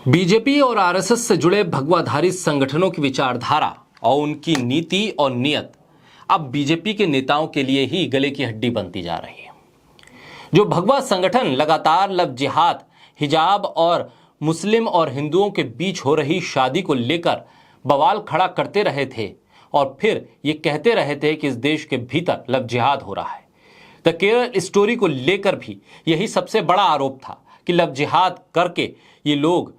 BJP और RSS से जुड़े भगवाधारी संगठनों की विचारधारा और उनकी नीति और नियत अब बीजेपी के नेताओं के लिए ही गले की हड्डी बनती जा रही है। जो भगवा संगठन लगातार लव जिहाद, हिजाब और मुस्लिम और हिंदुओं के बीच हो रही शादी को लेकर बवाल खड़ा करते रहे थे और फिर ये कहते रहे थे कि इस देश के भीतर लव जिहाद हो रहा है। द केरल स्टोरी को लेकर भी यही सबसे बड़ा आरोप था कि लव जिहाद करके ये लोग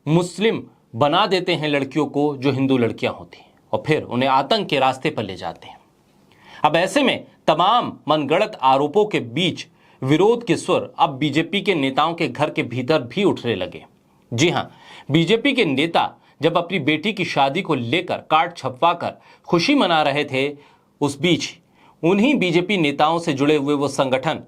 मुस्लिम बना देते हैं लड़कियों को जो हिंदू लड़कियां होती हैं और फिर उन्हें आतंक के रास्ते पर ले जाते हैं। अब ऐसे में तमाम मनगढ़ंत आरोपों के बीच विरोध के सुर अब बीजेपी के नेताओं के घर के भीतर भी उठने लगे। जी हां, बीजेपी के नेता जब अपनी बेटी की शादी को लेकर कार्ड छपवाकर खुशी मना रहे थे, उस बीच उन्हीं बीजेपी नेताओं से जुड़े हुए वो संगठन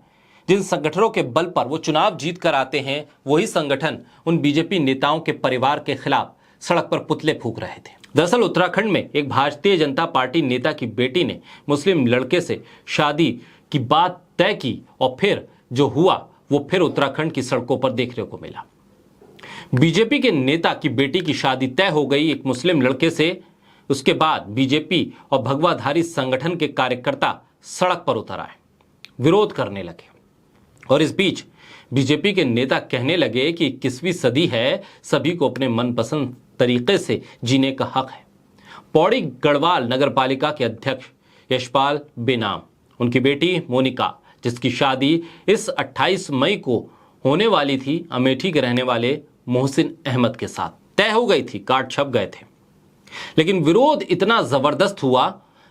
जिन संगठनों के बल पर वो चुनाव जीत कर आते हैं, वही संगठन उन बीजेपी नेताओं के परिवार के खिलाफ सड़क पर पुतले फूंक रहे थे। दरअसल उत्तराखंड में एक भारतीय जनता पार्टी नेता की बेटी ने मुस्लिम लड़के से शादी की बात तय की और फिर जो हुआ वो फिर उत्तराखंड की सड़कों पर देखने को मिला। बीजेपी के नेता की बेटी की शादी तय हो गई एक मुस्लिम लड़के से। उसके बाद बीजेपी और भगवाधारी संगठन के कार्यकर्ता सड़क पर उतर आए, विरोध करने लगे और इस बीच बीजेपी के नेता कहने लगे कि 21वीं सदी है, सभी को अपने मनपसंद तरीके से जीने का हक है। पौड़ी गढ़वाल नगर पालिका के अध्यक्ष यशपाल बेनाम, उनकी बेटी मोनिका, जिसकी शादी इस 28 मई को होने वाली थी, अमेठी के रहने वाले मोहसिन अहमद के साथ तय हो गई थी, कार्ड छप गए थे। लेकिन विरोध इतना जबरदस्त हुआ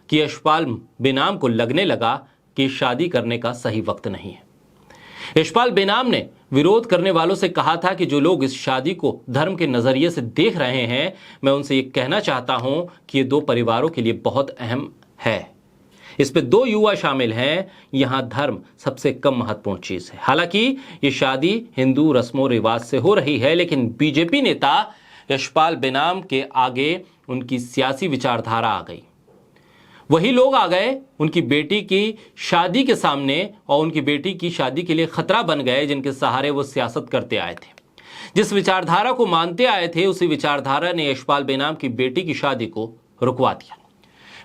कि यशपाल बेनाम को लगने लगा कि शादी करने का सही वक्त नहीं है। यशपाल बेनाम ने विरोध करने वालों से कहा था कि जो लोग इस शादी को धर्म के नजरिए से देख रहे हैं, मैं उनसे ये कहना चाहता हूं कि ये दो परिवारों के लिए बहुत अहम है। इस पे दो युवा शामिल हैं, यहां धर्म सबसे कम महत्वपूर्ण चीज है। हालांकि ये शादी हिंदू रस्मों रिवाज से हो रही है, लेकिन बीजेपी नेता यशपाल बेनाम के आगे उनकी सियासी विचारधारा आ गई। वही लोग आ गए उनकी बेटी की शादी के सामने और उनकी बेटी की शादी के लिए खतरा बन गए, जिनके सहारे वो सियासत करते आए थे। जिस विचारधारा को मानते आए थे, उसी विचारधारा ने यशपाल बेनाम की बेटी की शादी को रुकवा दिया।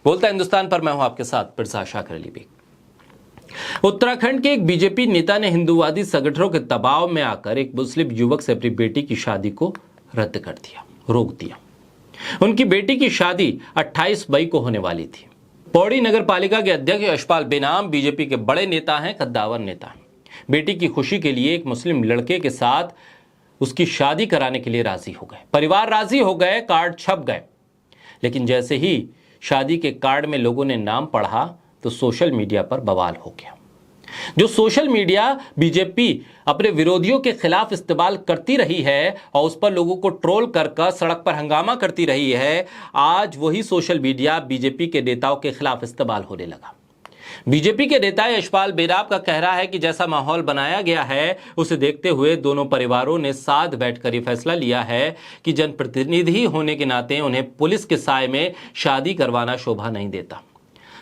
बोलता हिंदुस्तान पर मैं हूं आपके साथ पिरसा शाकिर अली बेग। उत्तराखंड के एक बीजेपी नेता ने हिंदूवादी संगठनों के दबाव में आकर एक मुस्लिम युवक से अपनी बेटी की शादी को रद्द कर दिया, रोक दिया। उनकी बेटी की शादी 28 मई को होने वाली थी। पौड़ी नगर पालिका के अध्यक्ष यशपाल बेनाम बीजेपी के बड़े नेता हैं, कद्दावर नेता हैं। बेटी की खुशी के लिए एक मुस्लिम लड़के के साथ उसकी शादी कराने के लिए राजी हो गए। परिवार राजी हो गए, कार्ड छप गए। लेकिन जैसे ही शादी के कार्ड में लोगों ने नाम पढ़ा तो सोशल मीडिया पर बवाल हो गया। जो सोशल मीडिया बीजेपी अपने विरोधियों के खिलाफ इस्तेमाल करती रही है और उस पर लोगों को ट्रोल कर सड़क पर हंगामा करती रही है, आज वही सोशल मीडिया बीजेपी के नेताओं के खिलाफ इस्तेमाल होने लगा। बीजेपी के नेता यशपाल बेनाम का कहना है कि जैसा माहौल बनाया गया है, उसे देखते हुए दोनों परिवारों ने साथ बैठकर यह फैसला लिया है कि जनप्रतिनिधि होने के नाते उन्हें पुलिस के साए में शादी करवाना शोभा नहीं देता।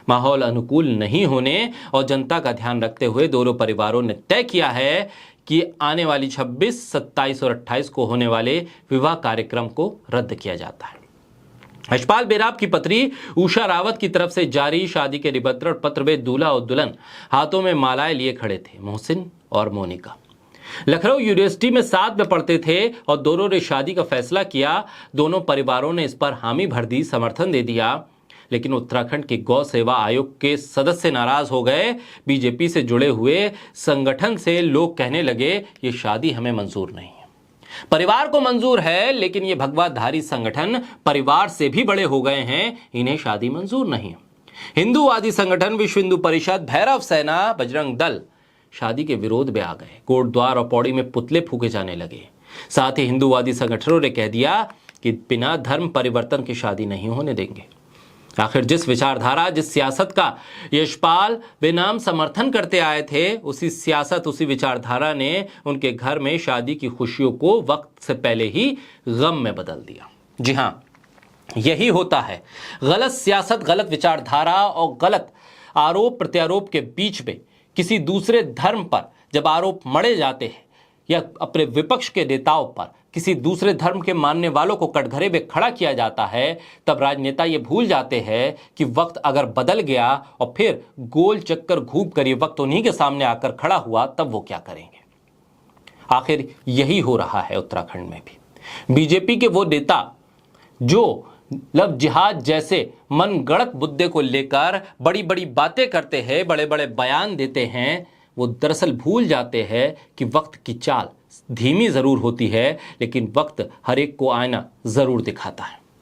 माहौल अनुकूल नहीं होने और जनता का ध्यान रखते हुए दोनों परिवारों ने तय किया है कि आने वाली 26, 27 और 28 को होने वाले विवाह कार्यक्रम को रद्द किया जाता है। यशपाल बेनाम की पत्नी उषा रावत की तरफ से जारी शादी के निमंत्रण पत्र में दूल्हा और दुल्हन हाथों में मालाएं लिए खड़े थे, मोहसिन और मोनिका। लखनऊ यूनिवर्सिटी में साथ में पढ़ते थे और दोनों ने शादी का फैसला किया। दोनों परिवारों ने इस पर हामी भर दी, समर्थन दे दिया। लेकिन उत्तराखंड के गौ सेवा आयोग के सदस्य नाराज हो गए। बीजेपी से जुड़े हुए संगठन से लोग कहने लगे, ये शादी हमें मंजूर नहीं है। परिवार को मंजूर है, लेकिन ये भगवाधारी संगठन परिवार से भी बड़े हो गए हैं, इन्हें शादी मंजूर नहीं है। हिंदूवादी संगठन विश्व हिंदू परिषद, भैरव सेना, बजरंग दल शादी के विरोध में आ गए। कोटद्वार और पौड़ी में पुतले फूके जाने लगे। साथ ही हिंदूवादी संगठनों ने कह दिया कि बिना धर्म परिवर्तन की शादी नहीं होने देंगे। आखिर जिस विचारधारा, जिस सियासत का यशपाल बेनाम समर्थन करते आए थे, उसी सियासत, उसी विचारधारा ने उनके घर में शादी की खुशियों को वक्त से पहले ही गम में बदल दिया। जी हां, यही होता है। गलत सियासत, गलत विचारधारा और गलत आरोप प्रत्यारोप के बीच में किसी दूसरे धर्म पर जब आरोप मढ़े जाते हैं या अपने विपक्ष के नेताओं पर किसी दूसरे धर्म के मानने वालों को कटघरे में खड़ा किया जाता है, तब राजनेता ये भूल जाते हैं कि वक्त अगर बदल गया और फिर गोल चक्कर घूम कर ये वक्त उन्हीं के सामने आकर खड़ा हुआ, तब वो क्या करेंगे। आखिर यही हो रहा है उत्तराखंड में भी। बीजेपी के वो नेता जो लव जिहाद जैसे मनगढ़ंत मुद्दे को लेकर बड़ी बड़ी बातें करते हैं, बड़े बड़े बयान देते हैं, वो दरअसल भूल जाते हैं कि वक्त की चाल धीमी जरूर होती है, लेकिन वक्त हर एक को आईना जरूर दिखाता है।